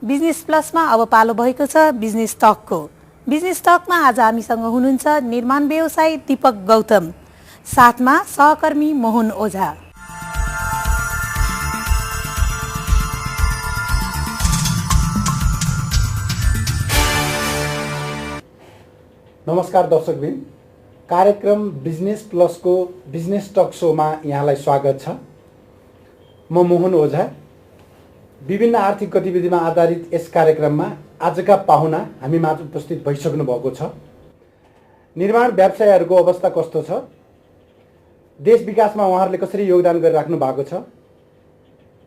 Business प्लसमा अब पालो भएको छ बिजनेस टकको। बिजनेस टकमा आज हामीसँग हुनुहुन्छ निर्माण व्यवसायी दीपक गौतम, साथमा सहकर्मी मोहन ओझा। नमस्कार दर्शकबिन, कार्यक्रम बिजनेस प्लसको बिजनेस टक सोमा यहाँलाई स्वागत छ। म मोहन ओझा। विभिन्न आर्थिक गतिविधिमा आधारित यस कार्यक्रममा आजका पाहुना हामीमाझ उपस्थित भइसक्नु भएको छ। निर्माण व्यवसायहरूको अवस्था कस्तो छ, देश विकासमा उहाँहरूले कसरी योगदान गरिराख्नु भएको छ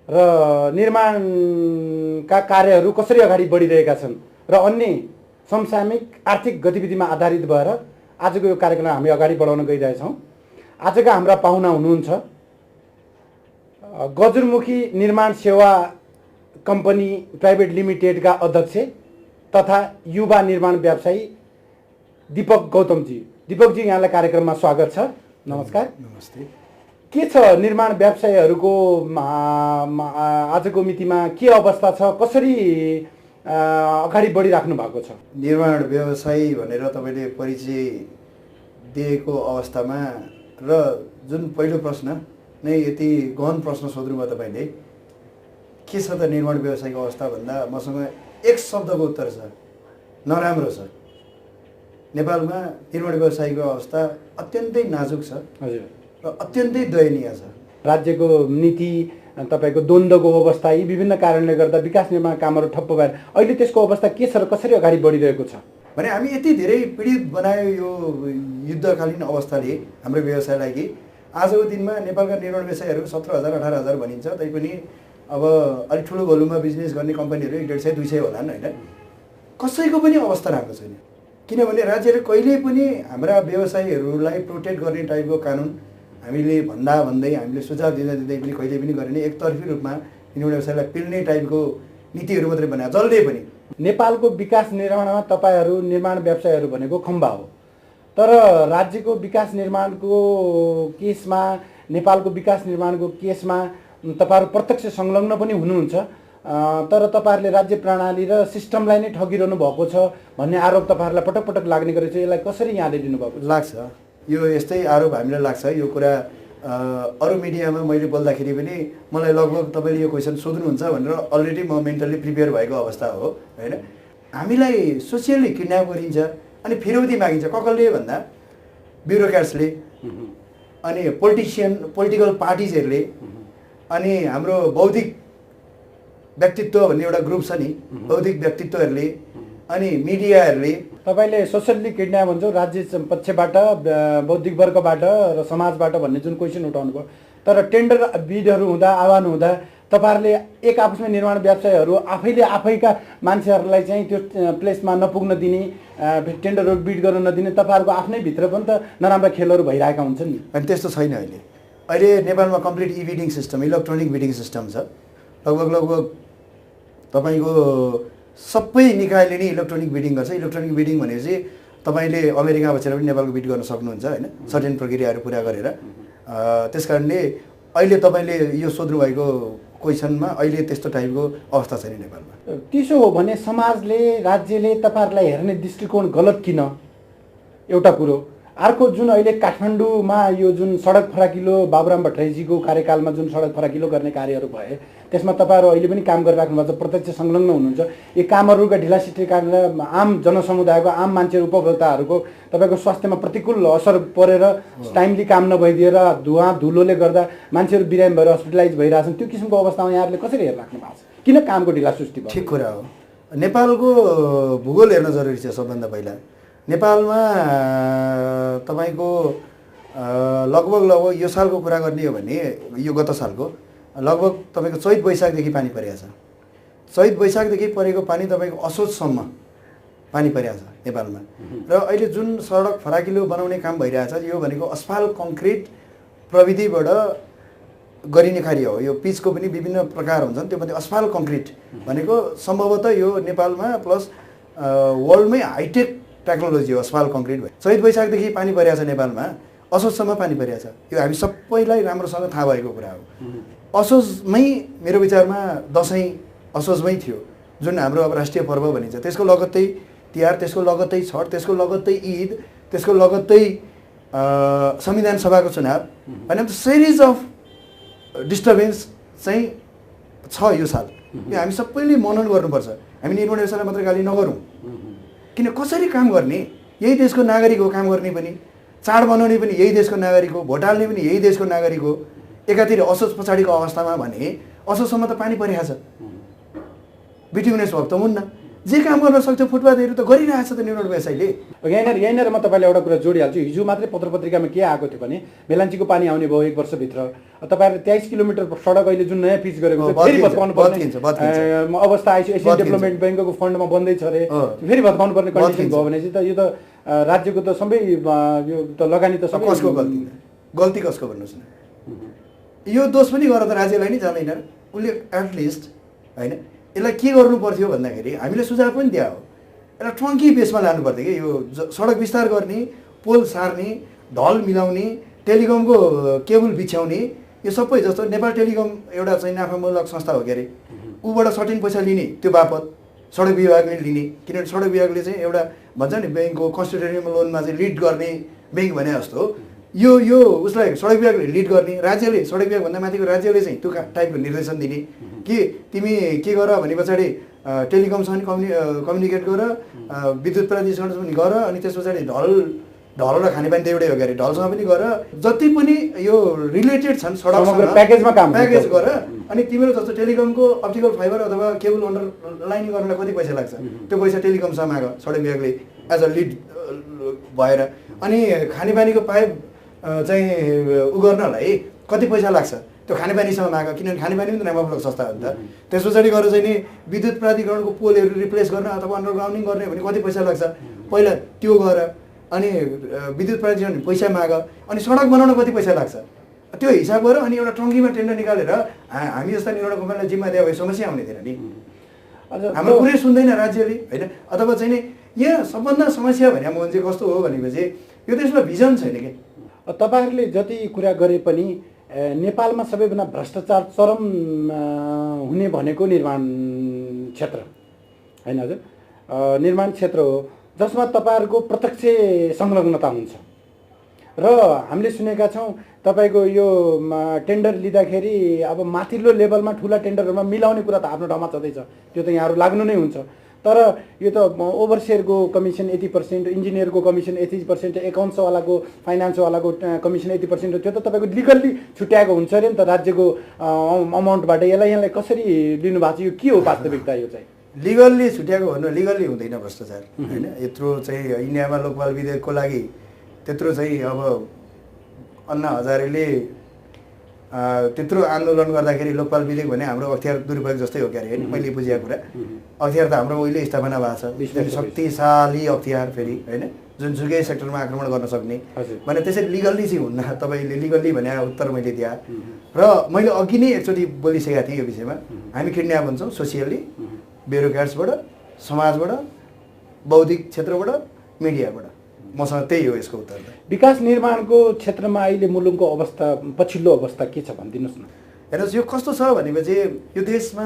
र निर्माणका कार्यहरू कसरी अगाडि बढिरहेका छन् र अन्य समसामयिक आर्थिक गतिविधिमा आधारित भएर आजको यो कार्यक्रम हामी अगाडि बढाउन गइरहेछौँ। आजका हाम्रा पाहुना हुनुहुन्छ गजुरमुखी निर्माण सेवा कम्पनी प्राइभेट लिमिटेडका अध्यक्ष तथा युवा निर्माण व्यवसायी दीपक गौतमजी। दीपकजी, यहाँलाई कार्यक्रममा स्वागत छ। नमस्कार। नमस्ते। के छ निर्माण व्यवसायहरूको आजको मितिमा के अवस्था छ, कसरी अगाडि बढिराख्नु भएको छ? निर्माण व्यवसायी भनेर तपाईँले परिचय दिएको अवस्थामा र जुन पहिलो प्रश्न नै यति गहन प्रश्न सोध्नुभयो तपाईँले, के छ त निर्माण व्यवसायको अवस्था भन्दा मसँग एक शब्दको उत्तर छ, नराम्रो छ। नेपालमा निर्माण व्यवसायको अवस्था अत्यन्तै नाजुक छ। हजुर। र अत्यन्तै दयनीय छ। राज्यको नीति, तपाईँको द्वन्द्वको अवस्था, यी विभिन्न कारणले गर्दा विकास निर्माण कामहरू ठप्प भएर अहिले त्यसको अवस्था के छ र कसरी अगाडि बढिरहेको छ भने हामी यति धेरै पीडित बनायो यो युद्धकालीन अवस्थाले हाम्रो व्यवसायलाई कि आजको दिनमा नेपालका निर्माण व्यवसायहरू 17,000 18,000 भनिन्छ। तैपनि अब अलिक ठुलो भोल्युममा बिजनेस गर्ने कम्पनीहरू 150 200 होलान् होइन। कसैको पनि अवस्था राम्रो छैन, किनभने राज्यले कहिल्यै पनि हाम्रा व्यवसायीहरूलाई प्रोटेक्ट गर्ने टाइपको कानुन हामीले भन्दै हामीले सुझाव दिँदै पनि कहिले पनि गरेन। एकतर्फी रूपमा निर्माण व्यवसायलाई पिल्ने टाइपको नीतिहरू मात्रै बनाए जसले पनि। नेपालको विकास निर्माणमा तपाईँहरू निर्माण व्यवसायहरू भनेको खम्बा हो, तर राज्यको विकास निर्माणको केसमा, नेपालको विकास निर्माणको केसमा तपाईँहरू प्रत्यक्ष संलग्न पनि हुनुहुन्छ, तर तपाईँहरूले राज्य प्रणाली र सिस्टमलाई नै ठगिरहनु भएको छ भन्ने आरोप तपाईँहरूलाई पटक पटक लाग्ने गरेको छ। यसलाई कसरी यहाँले लिनुभएको लाग्छ? यो यस्तै आरोप हामीलाई लाग्छ। यो कुरा अरू मिडियामा मैले बोल्दाखेरि पनि मलाई लगभग तपाईँले यो क्वेसन सोध्नुहुन्छ भनेर अलरेडी म मेन्टली प्रिपेयर भएको अवस्था हो होइन। हामीलाई सोसियली किडन्याप गरिन्छ अनि फिरौती मागिन्छ। कसले भन्दा ब्युरोक्राट्सले, अनि पोलिटिकल पार्टिजहरूले, अनि हाम्रो बौद्धिक व्यक्तित्व भन्ने एउटा ग्रुप छ नि, बौद्धिक व्यक्तित्वहरूले, अनि मिडियाहरूले। तपाईँले सोसियल्ली किडन्याप भन्छौ, राज्य पक्षबाट, बौद्धिक वर्गबाट र समाजबाट भन्ने जुन क्वेसन उठाउनु भयो, तर टेन्डर बिडहरू हुँदा, आह्वान हुँदा तपाईँहरूले एक आपसमा निर्माण व्यवसायहरू आफैका मान्छेहरूलाई चाहिँ त्यो प्लेसमा नपुग्न दिने, टेन्डरहरू बिड गर्न नदिने, तपाईँहरूको आफ्नै भित्र पनि त नराम्रा खेलहरू भइरहेका हुन्छन् नि। अनि त्यस्तो छैन। अहिले नेपालमा complete bidding system, electronic bidding system छ। लगभग तपाईँको सबै निकायले नै इलेक्ट्रोनिक बिडिङ गर्छ। इलेक्ट्रोनिक बिडिङ भनेपछि तपाईँले अमेरिका बसेर पनि नेपालको बिड गर्न सक्नुहुन्छ होइन, सर्टेन प्रक्रियाहरू पुरा गरेर। त्यस कारणले अहिले तपाईँले यो सोध्नुभएको क्वेसनमा अहिले त्यस्तो टाइपको अवस्था छैन नेपालमा। त्यसो हो भने समाजले, राज्यले तपाईँहरूलाई हेर्ने दृष्टिकोण गलत किन? एउटा कुरो। अर्को, जुन अहिले काठमाडौँमा यो जुन सडक फराकिलो बाबुराम भट्टराईजीको कार्यकालमा जुन सडक फराकिलो गर्ने कार्यहरू भए, त्यसमा तपाईँहरू अहिले पनि काम गरिराख्नु भएको छ, प्रत्यक्ष संलग्न हुनुहुन्छ। यी कामहरूका ढिलासिटी कारणले आम जनसमुदायको, आम मान्छेहरू, उपभोक्ताहरूको तपाईँको स्वास्थ्यमा प्रतिकूल असर परेर टाइमली काम नभइदिएर धुवा धुलोले गर्दा मान्छेहरू बिरामी भएर हस्पिटलाइज भइरहेछन्। त्यो किसिमको अवस्थामा यहाँहरूले कसरी हेरिराख्नु भएको छ? किन कामको ढिलासुस्ती भयो? ठिक कुरा हो। नेपालको भूगोल हेर्न जरुरी छ। सबभन्दा पहिला नेपालमा तपाईँको लगभग यो सालको कुरा गर्ने हो भने, यो गत सालको लगभग तपाईँको चैत वैशाखदेखि पानी परेको छ। चैत वैशाखदेखि परेको पानी तपाईँको असोजसम्म पानी परेको छ नेपालमा। र अहिले जुन सडक फराकिलो बनाउने काम भइरहेछ, यो भनेको अस्फाल्ट कङ्क्रिट प्रविधिबाट गरिने कार्य हो। यो पिचको पनि विभिन्न प्रकार हुन्छन्, त्योमध्ये अस्फाल्ट कङ्क्रिट भनेको सम्भवतः यो नेपालमा प्लस वर्ल्डमै हाइटेक टेक्नोलोजी हो अस्फाल्ट कङ्क्रिट। चैत वैशाखदेखि पानी परेको छ नेपालमा, असोजसम्म पानी परेको छ। यो हामी सबैलाई राम्रोसँग थाहा भएको कुरा हो। असोजमै मेरो विचारमा दसैँ असोजमै थियो। जुन हाम्रो अब राष्ट्रिय पर्व भनिन्छ, त्यसको लगत्तै तिहार, त्यसको लगत्तै छठ, त्यसको लगत्तै ईद, त्यसको लगत्तै संविधान सभाको चुनाव, होइन सिरिज अफ डिस्टर्बेन्स चाहिँ छ यो साल। यो हामी सबैले मनन गर्नुपर्छ। हामी निर्माण व्यवसायलाई मात्रै गाली नगरौँ, किन कसरी काम गर्ने, यही देशको नागरिक हो, काम गर्ने पनि, चाड बनाउने पनि यही देशको नागरिक हो, भोट हाल्ने पनि यही देशको नागरिक हो। एकातिर असोज पछाडिको अवस्थामा भने असोजसम्म त पानी परिरहेछ, बिट्युनेस भएको त हुन्न। जे काम गर्न सक्छ फुटपाथहरू त गरिरहेछ त निर्माण व्यवसायले। यहीँनिर म तपाईँलाई एउटा कुरा जोडिहाल्छु। हिजो मात्रै पत्र पत्रिकामा के आएको थियो भने मेलान्चीको पानी आउने भयो 1 वर्षभित्र। तपाईँहरूले 23 किलोमिटर सडक अहिले जुन नयाँ पिच गरेको छ फेरि भत्काउनु पर्ने अवस्था आइसक्यो। एसियन डेभलपमेन्ट ब्याङ्कको फन्डमा बन्दैछ अरे, फेरि भत्काउनु पर्ने कन्डिसन भयो भने चाहिँ त यो त राज्यको त सबै यो त लगानी त सबै कसको गल्ती कसको भन्नुहोस् न। यो दोष पनि गरेर त राज्यलाई नै जाँदैन। उसले एटलिस्ट होइन यसलाई के गर्नु पर्थ्यो भन्दाखेरि हामीले सुझाव पनि दिए हो, यसलाई ट्रङ्की बेसमा लानु पर्थ्यो कि यो सडक विस्तार गर्ने, पोल सार्ने, ढल मिलाउने, टेलिकमको केबल बिछ्याउने, यो सबै जस्तो नेपाल टेलिकम एउटा चाहिँ नाफामूलक संस्था हो के अरे, ऊबाट सर्टेन पैसा लिने त्यो बापत सडक विभागले लिने। किनभने सडक विभागले चाहिँ एउटा भन्छ नि ब्याङ्कको कन्स्टिट्युसनल लोनमा चाहिँ लिड गर्ने ब्याङ्क भने जस्तो यो उसलाई सडक विभागले लिड गर्ने, राज्यले सडक विभागभन्दा माथिको राज्यले चाहिँ त्यो टाइपको निर्देशन दिने कि तिमी के गर भने पछाडि टेलिकमसँग कम्युनिकेट गर, विद्युत प्राधिकरणसँग पनि गर, अनि त्यस पछाडि ढल र खानेपानी त एउटै हो क्या अरे, ढलसँग पनि गर, जति पनि यो रिलेटेड छन् सडकसँग प्याकेज गर। अनि तिम्रो जस्तो टेलिकमको अप्टिकल फाइबर अथवा केबल अन्डरलाइनिङ गर्नलाई कति पैसा लाग्छ, त्यो पैसा टेलिकमसँग माग सडक विभागले एज अ लिड भएर। अनि खानेपानीको पाइप चाहिँ उ गर्नलाई कति पैसा लाग्छ, त्यो खानेपानीसँग माग, किनभने खानेपानी पनि त नाफामूलक संस्था हो नि त। त्यस पछाडि गएर चाहिँ नि विद्युत प्राधिकरणको पोलहरू रिप्लेस गर्न अथवा अन्डरग्राउन्डिङ गर्ने भने कति पैसा लाग्छ, पहिला त्यो गर। अनि विद्युत प्राधिकरण पैसा माग, अनि सडक बनाउन कति पैसा लाग्छ, त्यो हिसाब गर। अनि एउटा टङ्कीमा टेन्डर निकालेर हामी जस्ता निर्माण कम्पनीलाई जिम्मा दिए भए समस्या आउने थिएन नि। हाम्रो कुरै सुन्दैन राज्यले होइन। अथवा चाहिँ नि यहाँ सबभन्दा समस्या भने म चाहिँ कस्तो हो भनेपछि यो देशमा भिजन छैन कि। तपाईँहरूले जति कुरा गरे पनि नेपालमा सबैभन्दा भ्रष्टाचार चरम हुने भनेको निर्माण क्षेत्र होइन हजुर, निर्माण क्षेत्र हो जसमा तपाईँहरूको प्रत्यक्ष संलग्नता हुन्छ। र हामीले सुनेका छौँ तपाईँको यो टेन्डर लिँदाखेरि अब माथिल्लो लेभलमा ठुला टेन्डरहरूमा मिलाउने कुरा त आफ्नो ठाउँमा छँदैछ, त्यो त यहाँहरू लाग्नु नै हुन्छ। तर यो त ओभरसियरको कमिसन 80%, इन्जिनियरको कमिसन 80%, एकाउन्ट्सवालाको फाइनान्सवालाको कमिसन 80%, त्यो त तपाईँको लिगल्ली छुट्याएको हुन्छ अरे नि त राज्यको अमाउन्टबाट। यहाँलाई कसरी लिनुभएको छ, यो के हो वास्तविकता? यो चाहिँ लिगल्ली छुट्याएको भन्नु, लिगल्ली हुँदैन भ्रष्टाचार होइन। यत्रो चाहिँ इन्डियामा लोकपाल विधेयकको लागि त्यत्रो चाहिँ अब अन्ना हजारेले त्यत्रो आन्दोलन गर्दाखेरि लोकपाल विधेयक भने हाम्रो अख्तियार दुरुपयोग जस्तै हो क्या अरे होइन। मैले बुझेको कुरा अख्तियार त हाम्रो उहिले स्थापना भएको छ, शक्तिशाली अख्तियार फेरि होइन, जुनसुकै सेक्टरमा आक्रमण गर्न सक्ने भने। त्यसरी लिगल्ली चाहिँ हुन्न। तपाईँले लिगल्ली भने उत्तर मैले दिए र मैले अघि नै एकचोटि बोलिसकेको थिएँ यो विषयमा। हामी किडन्याप हुन्छौँ सोसियल्ली, ब्युरोक्राट्सबाट, समाजबाट, बौद्धिक क्षेत्रबाट, मिडियाबाट। मसँग त्यही हो यसको उत्तर। विकास निर्माणको क्षेत्रमा अहिले मुलुकको अवस्था, पछिल्लो अवस्था के छ भनिदिनुहोस् न। हेर्नुहोस् यो कस्तो छ भनेपछि यो देशमा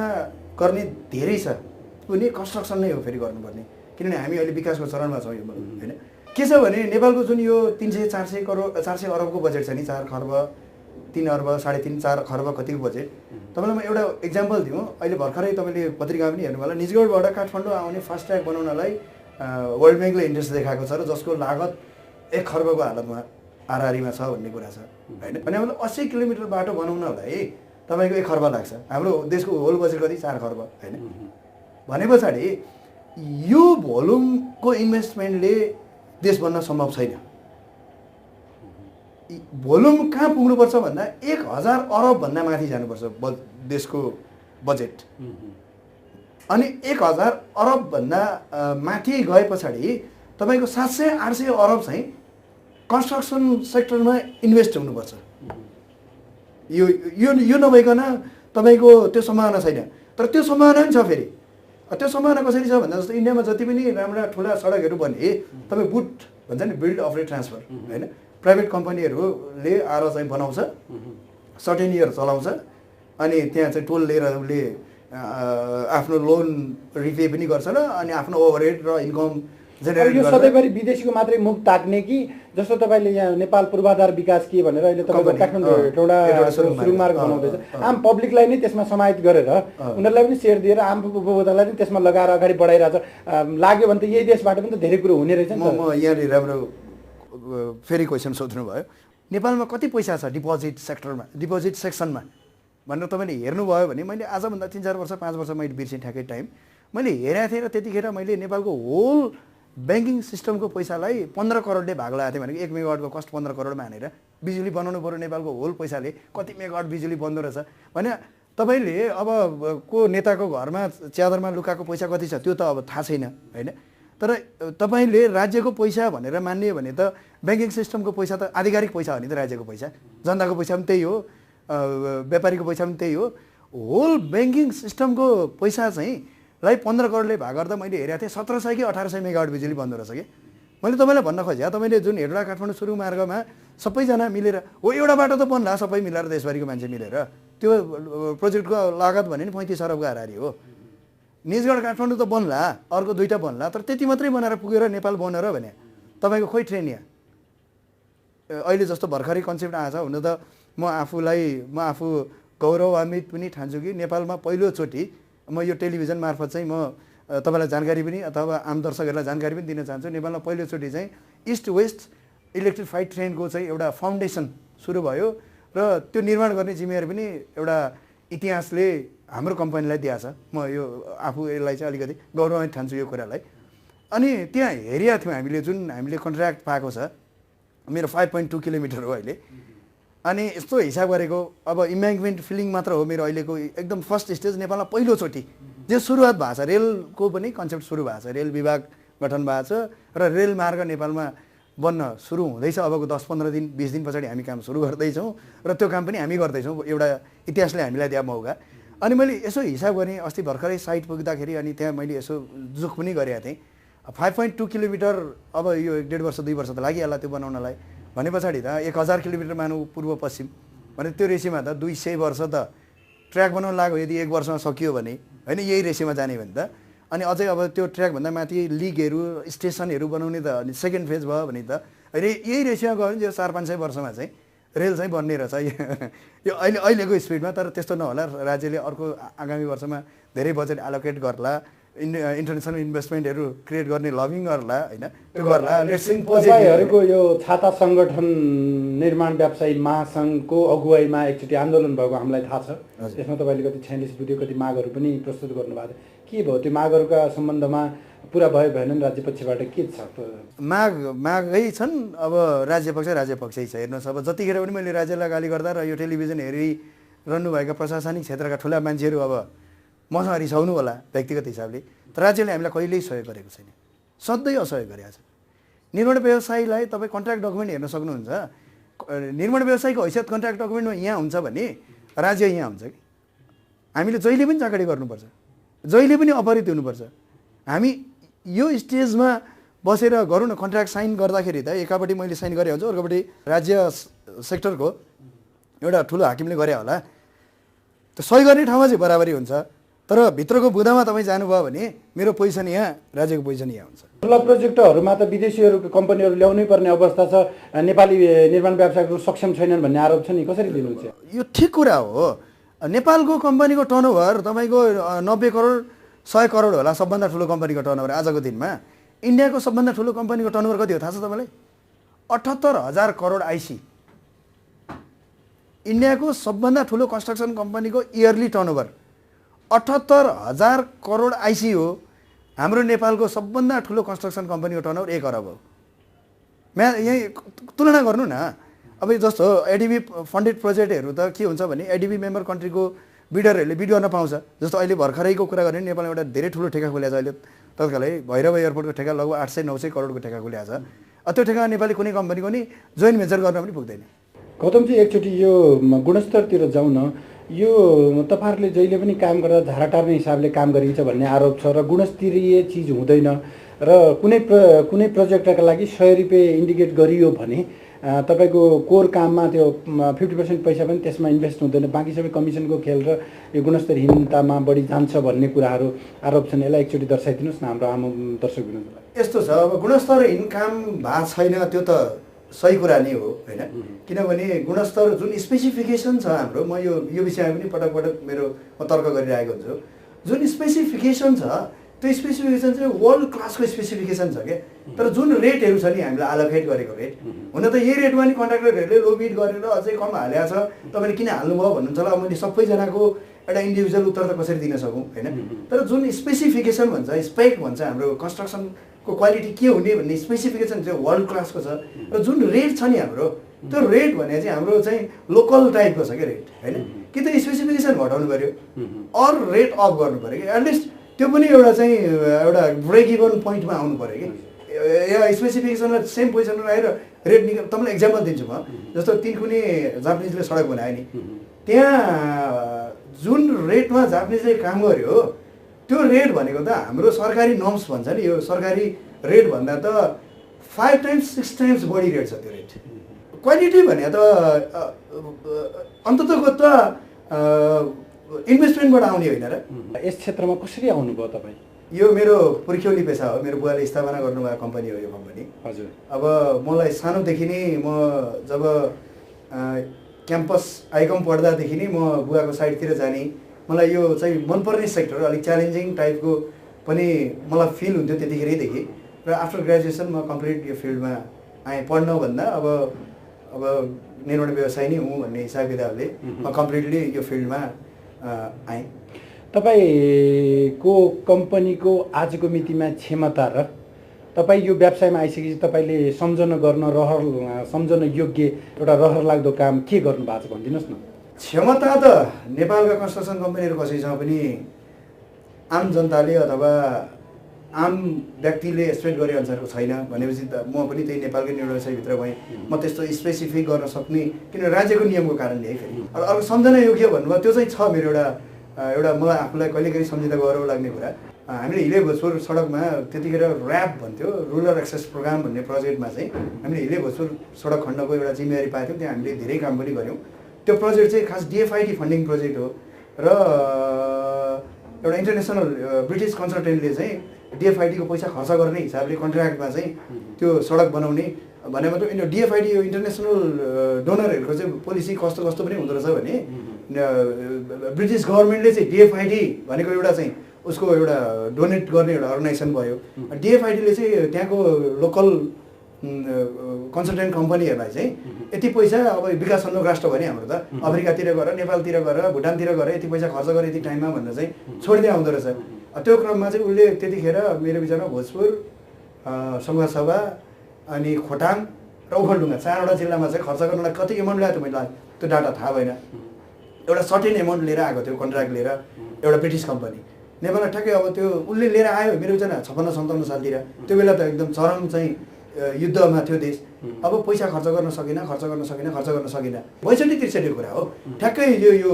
गर्ने धेरै छ, कुनै कन्स्ट्रक्सन नै हो फेरि गर्नुपर्ने, किनभने हामी अहिले विकासको चरणमा छौँ यो मुलुक होइन। के छ भने नेपालको जुन यो 400 अरबको बजेट छ नि, 4 खर्ब 3 अर्ब 3.5 4 खर्ब कतिको बजेट। तपाईँलाई म एउटा इक्जाम्पल दिउँ। अहिले भर्खरै तपाईँले पत्रिकामा पनि हेर्नु होला, निजगढबाट काठमाडौँ आउने फास्ट ट्र्याक बनाउनलाई वर्ल्ड ब्याङ्कले इन्ट्रेस्ट देखाएको छ र जसको लागत 1 खर्बको हालतमा आरआरीमा छ भन्ने कुरा छ होइन। भने मतलब 80 किलोमिटर बाटो बनाउनलाई तपाईँको 1 खर्ब लाग्छ। हाम्रो देशको होल बजेट कति 4 खर्ब होइन। भने पछाडि यो भोल्युमको इन्भेस्टमेन्टले देश बन्न सम्भव छैन। भोल्युम कहाँ पुग्नुपर्छ भन्दा 1000 अरबभन्दा माथि जानुपर्छ देशको बजेट। अनि 1000 अरबभन्दा माथि गए पछाडि तपाईँको 700-800 अरब चाहिँ कन्स्ट्रक्सन सेक्टरमा इन्भेस्ट हुनुपर्छ। यो यो यो नभइकन तपाईँको त्यो सम्भावना छैन। तर त्यो सम्भावना पनि छ फेरि। त्यो सम्भावना कसरी छ भन्दा जस्तो इन्डियामा जति पनि राम्रा ठुला सडकहरू बने तपाईँ बुट भन्छ नि, बिल्ड अफरेट ट्रान्सफर होइन, प्राइभेट कम्पनीहरूले आएर चाहिँ बनाउँछ, सर्टेन इयर चलाउँछ, अनि त्यहाँ चाहिँ टोल लिएर उसले आफ्नो लोन रिपे पनि गर्छ र अनि आफ्नो ओभरहेड र इन्कम जेनेरेट यो सधैँभरि विदेशीको मात्रै मुख ताक्ने कि जस्तो तपाईँले यहाँ नेपाल पूर्वाधार विकास के भनेर अहिले तपाईँको काठमाडौँ एउटा सुरुङमार्ग बनाउँदैछ आम पब्लिकलाई नै त्यसमा समाहित गरेर उनीहरूलाई पनि सेयर दिएर आम उपभोक्तालाई पनि त्यसमा लगाएर अगाडि बढाइरहेछ लाग्यो भने त यही देशबाट पनि त धेरै कुरो हुने रहेछ नि म यहाँले राम्रो फेरि क्वेसन सोध्नु भयो नेपालमा कति पैसा छ डिपोजिट सेक्टरमा डिपोजिट सेक्सनमा भनेर तपाईँले हेर्नुभयो भने मैले आजभन्दा 3-4 वर्ष 5 वर्ष मैले बिर्सेँ ठ्याक्कै टाइम मैले हेरेको थिएँ र त्यतिखेर मैले नेपालको होल ब्याङ्किङ सिस्टमको पैसालाई 15 करोडले भाग लगाएको थिएँ भनेको 1 मेगावाटको कस्ट 15 करोडमा हानेर बिजुली बनाउनु पऱ्यो नेपालको होल पैसाले कति मेगावाट बिजुली बन्दो रहेछ भने तपाईँले अब को नेताको घरमा च्यादरमा लुकाएको पैसा कति छ त्यो त अब थाहा छैन होइन तर तपाईँले राज्यको पैसा भनेर मान्ने भने त ब्याङ्किङ सिस्टमको पैसा त आधिकारिक पैसा हो नि त राज्यको पैसा जनताको पैसा पनि त्यही हो व्यापारीको पैसा पनि त्यही हो होल ब्याङ्किङ सिस्टमको पैसा चाहिँ लाई 15 करोडले भाग गर्दा मैले हेरेको थिएँ 1700 कि 1800 मेगावाट बिजुली बन्दो रहेछ कि मैले तपाईँलाई भन्न खोजेँ तपाईँले जुन हेडोडा काठमाडौँ सुरु मार्गमा सबैजना मिलेर हो एउटा बाटो त बन्ला सबै मिलेर देशभरिको मान्छे मिलेर त्यो प्रोजेक्टको लागत भने नि 35 अरबको हाराहारी हो निजगढ काठमाडौँ त बन्ला अर्को 2टा बन्ला तर त्यति मात्रै बनाएर पुगेर नेपाल बनेर भने तपाईँको खोइ ट्रेन यहाँ अहिले जस्तो भर्खरै कन्सेप्ट आएछ हुन त म आफू गौरवान्वित पनि ठान्छु कि नेपालमा पहिलोचोटि म यो टेलिभिजन मार्फत चाहिँ म तपाईँलाई जानकारी पनि अथवा आम दर्शकहरूलाई जानकारी पनि दिन चाहन्छु नेपालमा पहिलोचोटि चाहिँ इस्ट वेस्ट इलेक्ट्रिफाइड ट्रेनको चाहिँ एउटा फाउन्डेसन सुरु भयो र त्यो निर्माण गर्ने जिम्मेवारी पनि एउटा इतिहासले हाम्रो कम्पनीलाई दिएको छ म यो आफू यसलाई चाहिँ अलिकति गौरवान्वित ठान्छु यो कुरालाई अनि त्यहाँ हेरिया थियौँ हामीले कन्ट्र्याक्ट पाएको छ मेरो 5.2 किलोमिटर हो अहिले अनि यस्तो हिसाब गरेको अब इम्ब्याङ्कमेन्ट फिलिङ मात्र हो मेरो अहिलेको एकदम फर्स्ट स्टेज नेपालमा पहिलोचोटि जो सुरुवात भएको छ रेलको पनि कन्सेप्ट सुरु भएको छ रेल विभाग गठन भएको छ र रेल मार्ग नेपालमा बन्न सुरु हुँदैछ अबको 10-15 दिन 20 दिन पछाडि हामी काम सुरु गर्दैछौँ र त्यो काम पनि हामी गर्दैछौँ एउटा इतिहासले हामीलाई दिएको मौका अनि मैले यसो हिसाब गरेँ अस्ति भर्खरै साइट पुग्दाखेरि अनि त्यहाँ मैले यसो जुख पनि गरेको थिएँ 5.2 किलोमिटर अब यो 1.5 वर्ष 2 वर्ष त लागिहाल्ला त्यो बनाउनलाई भने पछाडि त 1000 किलोमिटर मानौँ पूर्व पश्चिम भने त्यो रेसीमा त 200 वर्ष त ट्र्याक बनाउन लाग्यो यदि 1 वर्षमा सकियो भने होइन यही रेसीमा जाने भने त अनि अझै अब त्यो ट्र्याकभन्दा माथि लिगहरू स्टेसनहरू बनाउने त अनि सेकेन्ड फेज भयो भने त होइन यही रेसीमा गयो भने यो 400-500 वर्षमा चाहिँ रेल चाहिँ बन्ने रहेछ यो अहिलेको स्पिडमा तर त्यस्तो नहोला राज्यले अर्को आगामी वर्षमा धेरै बजेट एलोकेट गर्ला इन्टरनेसनल इन्भेस्टमेन्टहरू क्रिएट गर्ने लबिङ गर्ला होइन त्यो गर्ला तपाईँहरूको यो छाता सङ्गठन निर्माण व्यवसायी महासङ्घको अगुवाईमा एकचोटि आन्दोलन भएको हामीलाई थाहा छ त्यसमा तपाईँले कति 46 बुझ्यो कति मागहरू पनि प्रस्तुत गर्नुभएको थियो के भयो त्यो मागहरूका सम्बन्धमा पुरा भयो भएन राज्य पक्षबाट के छ मागै छन् अब राज्य पक्षै छ हेर्नुहोस् अब जतिखेर पनि मैले राज्यलाई गाली गर्दा र यो टेलिभिजन हेरिरहनुभएका प्रशासनिक क्षेत्रका ठुला मान्छेहरू अब मसँग रिसाउनु होला व्यक्तिगत हिसाबले तर राज्यले हामीलाई कहिल्यै सहयोग गरेको छैन सधैँ असहयोग गरेको छ निर्माण व्यवसायीलाई तपाईँ कन्ट्र्याक्ट डकुमेन्ट हेर्न सक्नुहुन्छ निर्माण व्यवसायीको हैसियत कन्ट्र्याक्ट डकुमेन्टमा यहाँ हुन्छ भने राज्य यहाँ हुन्छ कि हामीले जहिले पनि चाकडी गर्नुपर्छ जहिले पनि अपहरित हुनुपर्छ हामी यो स्टेजमा बसेर गरौँ न कन्ट्र्याक्ट साइन गर्दाखेरि त एकापट्टि मैले साइन गरेँ हुन्छ अर्कोपट्टि राज्य सेक्टरको एउटा ठुलो हाकिमले गरे होला त्यो सही गर्ने ठाउँमा चाहिँ बराबरी हुन्छ तर भित्रको बुदामा तपाईँ जानुभयो भने मेरो पोजिसन यहाँ राज्यको पोजिसन यहाँ हुन्छ ठुला प्रोजेक्टहरूमा त विदेशीहरू कम्पनीहरू ल्याउनै पर्ने अवस्था छ नेपाली निर्माण व्यवसायहरू सक्षम छैनन् भन्ने आरोप छ नि कसरी लिनुहुन्छ यो ठिक कुरा हो नेपालको कम्पनीको टर्नओभर तपाईँको 90 करोड 100 करोड होला सबभन्दा ठुलो कम्पनीको टर्नओभर आजको दिनमा इन्डियाको सबभन्दा ठुलो कम्पनीको टर्नओभर कति हो थाहा छ तपाईँलाई 78,000 करोड आइसी इन्डियाको सबभन्दा ठुलो कन्स्ट्रक्सन कम्पनीको इयरली टर्नओभर 78,000 करोड आइसी हो हाम्रो नेपालको सबभन्दा ठुलो कन्स्ट्रक्सन कम्पनीको टर्नओभर 1 अरब हो यही तुलना गर्नु न अब जस्तो एडिबी फन्डेड प्रोजेक्टहरू त के हुन्छ भने एडिबी मेम्बर कन्ट्रीको बिडरहरूले बिड गर्न पाउँछ जस्तो अहिले भर्खरैको कुरा गर्ने नेपालमा एउटा धेरै ठुलो ठेका खोलेको छ अहिले तत्कालै भैरव एयरपोर्टको ठेका लगभग 800-900 करोडको ठेका खोलेको छ त्यो ठेका नेपाली कुनै कम्पनीको नि जोइन्ट भेन्चर गर्न पनि पुग्दैन गौतमजी एकचोटि यो गुणस्तरतिर जाउँ न यो तपाईँहरूले जहिले पनि काम गर्दा धारा टार्ने हिसाबले काम गरिन्छ भन्ने आरोप छ र गुणस्तरीय चिज हुँदैन र कुनै प्रोजेक्टका लागि 100 रुपियाँ इन्डिकेट गरियो भने तपाईँको कोर काममा त्यो 50% पैसा पनि त्यसमा इन्भेस्ट हुँदैन, बाँकी सबै कमिसनको खेल र यो गुणस्तरहीनतामा बढी जान्छ भन्ने कुराहरू आरोप छन्। यसलाई एकचोटि दर्शाइदिनुहोस् न हाम्रो आम दर्शकवृन्दलाई। यस्तो छ, अब गुणस्तरहीन काम भएको छैन त्यो त सही कुरा नै हो होइन, किनभने गुणस्तर जुन स्पेसिफिकेसन छ हाम्रो, म यो विषयमा पनि पटक पटक म तर्क गरिरहेको हुन्छु। जुन स्पेसिफिकेसन छ त्यो स्पेसिफिकेसन चाहिँ वर्ल्ड क्लासको स्पेसिफिकेसन छ क्या, तर जुन रेटहरू छ नि हामीलाई एलोकेट गरेको रेट, हुन त यही रेटमा नि कन्ट्राक्टरहरूले लोबिड गरेर अझै कम हालेको छ, तपाईँले किन हाल्नुभयो भन्नुहुन्छ होला। मैले सबैजनाको एउटा इन्डिभिजुअल उत्तर त कसरी दिन सकौँ होइन, तर जुन स्पेसिफिकेसन भन्छ, स्पेक भन्छ, हाम्रो कन्स्ट्रक्सनको क्वालिटी के हुने भन्ने स्पेसिफिकेसन चाहिँ वर्ल्ड क्लासको छ। र जुन रेट छ नि हाम्रो, त्यो रेट भने चाहिँ हाम्रो चाहिँ लोकल टाइपको छ क्या रेट होइन, कि त स्पेसिफिकेसन घटाउनु पऱ्यो अर रेट अफ गर्नु पऱ्यो कि एटलिस्ट त्यो पनि एउटा चाहिँ एउटा ब्रेक इभन पोइन्टमा आउनु पऱ्यो कि। या स्पेसिफिकेसनमा सेम पोजिसनमा राखेर रेट निकाल। तपाईँलाई इक्जाम्पल दिन्छु म, जस्तो तिनकुने जापानिजले सडक बनायो नि, त्यहाँ जुन रेटमा जापानिजले काम गर्यो त्यो रेट भनेको त हाम्रो सरकारी नर्म्स भन्छ नि, यो सरकारी रेट भन्दा त 5 times 6 times बढी रेट छ त्यो रेट। क्वालिटी भने त अन्ततको त इन्भेस्टमेन्टबाट आउने होइन र। यस क्षेत्रमा कसरी आउनुभयो तपाईँ? यो मेरो पुर्ख्यौली पेसा हो, मेरो बुवाले स्थापना गर्नुभएको कम्पनी हो यो कम्पनी। हजुर। अब मलाई सानोदेखि नै म जब क्याम्पस आइकम पढ्दादेखि नै म बुवाको साइडतिर जाने, मलाई यो चाहिँ मनपर्ने सेक्टर, अलिक च्यालेन्जिङ टाइपको पनि मलाई फिल हुन्थ्यो त्यतिखेरैदेखि। र आफ्टर ग्रेजुएसन म कम्प्लिट यो फिल्डमा आएँ। पढ्न भन्दा अब निर्माण व्यवसाय नै हुँ भन्ने हिसाब किताबले म कम्प्लिटली यो फिल्डमा आएँ। तपाईँको कम्पनीको आजको मितिमा क्षमता र तपाईँ यो व्यवसायमा आइसकेपछि तपाईँले सम्झन योग्य एउटा रहर लाग्दो काम के गर्नु भएको छ भनिदिनुहोस् न। क्षमता त नेपालका कन्स्ट्रक्सन कम्पनीहरू कसैसँग पनि आम जनताले अथवा आम व्यक्तिले एक्सपेक्ट गरे अनुसारको छैन भनेपछि त म पनि त्यही नेपालकै निर्माण व्यवसायभित्र भएँ। म त्यस्तो स्पेसिफिक गर्न सक्ने, किन राज्यको नियमको कारणले है। फेरि अर्को सम्झना योग्य भन्नुभयो, त्यो चाहिँ छ मेरो एउटा मलाई आफूलाई कहिलेकाहीँ सम्झिँदा गौरव लाग्ने कुरा। हामीले हिले भोजपुर सडकमा त्यतिखेर ऱ्याप भन्थ्यो, रुरल एक्सेस प्रोग्राम भन्ने प्रोजेक्टमा चाहिँ हामीले हिले भोजपुर सडक खण्डको एउटा जिम्मेवारी पाएको थियौँ। त्यहाँ हामीले धेरै काम पनि गऱ्यौँ। त्यो प्रोजेक्ट चाहिँ खास DFID फन्डिङ प्रोजेक्ट हो र एउटा इन्टरनेसनल ब्रिटिस कन्सल्टेन्टले चाहिँ DFID को पैसा खर्च गर्ने हिसाबले कन्ट्र्याक्टमा चाहिँ त्यो सडक बनाउने भने मतलब DFID यो इन्टरनेसनल डोनरहरूको चाहिँ पोलिसी कस्तो कस्तो पनि हुँदो रहेछ भने ब्रिटिस गभर्मेन्टले चाहिँ DFID भनेको एउटा चाहिँ उसको एउटा डोनेट गर्ने एउटा अर्गनाइजेसन भयो। DFIDले चाहिँ त्यहाँको लोकल कन्सल्टेन्ट कम्पनीहरूलाई चाहिँ यति पैसा, अब विकासोन्मुख राष्ट्र भने हाम्रो त अफ्रिकातिर गएर, नेपालतिर गएर, भुटानतिर गएर यति पैसा खर्च गरे यति टाइममा भनेर चाहिँ छोडिदिए आउँदो रहेछ। त्यो क्रममा चाहिँ उसले त्यतिखेर मेरो विचारमा भोजपुर, सङ्घसभा अनि खोटाङ र ओखलढुङ्गा 4वटा जिल्लामा चाहिँ खर्च गर्नलाई कति एमाउन्ट ल्याएको थियो मैले त्यो डाटा थाहा भएन। एउटा सर्टेन एमाउन्ट लिएर आएको थियो कन्ट्र्याक्ट लिएर एउटा ब्रिटिस कम्पनी नेपालमा। ठ्याक्कै अब त्यो उसले लिएर आयो मेरो विचारमा 56-57 सालतिर। त्यो बेला त एकदम चरम चाहिँ युद्धमा थियो देश। अब पैसा खर्च गर्न सकिन 62-63 कुरा हो। ठ्याक्कै यो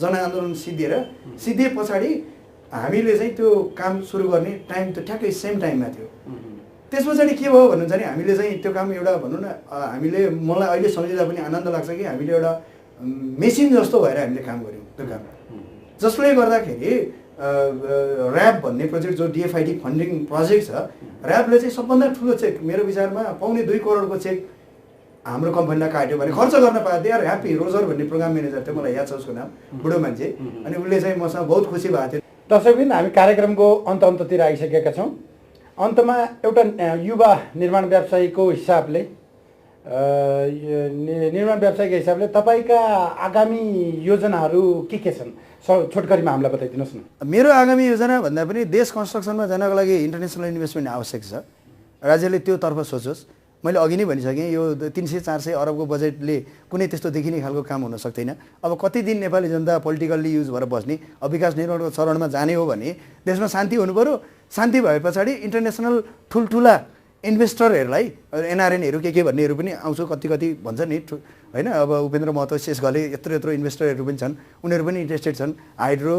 जनआन्दोलन सिद्धिए पछाडि हामीले चाहिँ त्यो काम सुरु गर्ने टाइम त ठ्याक्कै सेम टाइममा थियो। त्यस पछाडि के भयो भन्नुहुन्छ भने हामीले चाहिँ त्यो काम एउटा भनौँ न, हामीले मलाई अहिले सम्झिँदा पनि आनन्द लाग्छ कि हामीले एउटा मेसिन जस्तो भएर हामीले काम गऱ्यौँ त्यो काम, जसले गर्दाखेरि ऱ्याप भन्ने प्रोजेक्ट जो DFID फन्डिङ प्रोजेक्ट छ, ऱ्यापले चाहिँ सबभन्दा ठुलो चेक मेरो विचारमा 2.25 करोडको चेक हाम्रो कम्पनीलाई काट्यो भने खर्च गर्न पायो। They are happy. रोजर भन्ने प्रोग्राम म्यानेजर थियो, मलाई याद छ उसको नाम, बुढो मान्छे, अनि उसले चाहिँ मसँग बहुत खुसी भएको थियो। दर्शकबिन, हामी कार्यक्रमको अन्ततिर आइसकेका छौँ। अन्तमा एउटा युवा निर्माण व्यवसायीको हिसाबले तपाईँका आगामी योजनाहरू के छन्? छोटकरीमा हामीलाई बताइदिनुहोस् न। मेरो आगामी योजना भन्दा पनि देश कन्स्ट्रक्सनमा जानको लागि इन्टरनेसनल इन्भेस्टमेन्ट आवश्यक छ। राज्यले त्यो तर्फ सोचोस्। मैले अघि नै भनिसकेँ, यो 300-400 अरबको बजेटले कुनै त्यस्तो देखिने खालको काम हुन सक्दैन। अब कति दिन नेपाली जनता पोलिटिकल्ली युज भएर बस्ने, अब विकास निर्माणको चरणमा जाने हो भने देशमा शान्ति हुनु पऱ्यो। शान्ति भए पछाडि इन्टरनेसनल ठुल्ठुला इन्भेस्टरहरूलाई एनआरएनहरू के भन्नेहरू पनि आउँछ कति कति भन्छ नि होइन। अब उपेन्द्र महतो शेष घले यत्रो इन्भेस्टरहरू पनि छन्, उनीहरू पनि इन्ट्रेस्टेड छन् हाइड्रो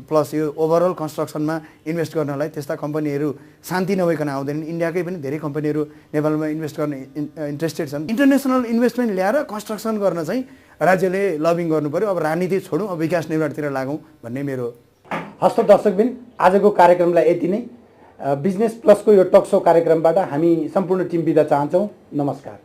प्लस यो ओभरअल कन्स्ट्रक्सनमा इन्भेस्ट गर्नलाई। त्यस्ता कम्पनीहरू शान्ति नभइकन आउँदैनन्। इन्डियाकै पनि धेरै कम्पनीहरू नेपालमा इन्भेस्ट गर्न इन्ट्रेस्टेड छन्। इन्टरनेसनल इन्भेस्टमेन्ट ल्याएर कन्स्ट्रक्सन गर्न चाहिँ राज्यले लबिङ गर्नु पर्यो। अब राजनीति छोडौँ, अब विकास निर्माणतिर लागौँ भन्ने मेरो। हस्त दर्शकबिन, आजको कार्यक्रमलाई यति नै। बिजनेस प्लसको यो टक सो कार्यक्रमबाट हामी सम्पूर्ण टिम बिदा चाहन्छौँ। नमस्कार।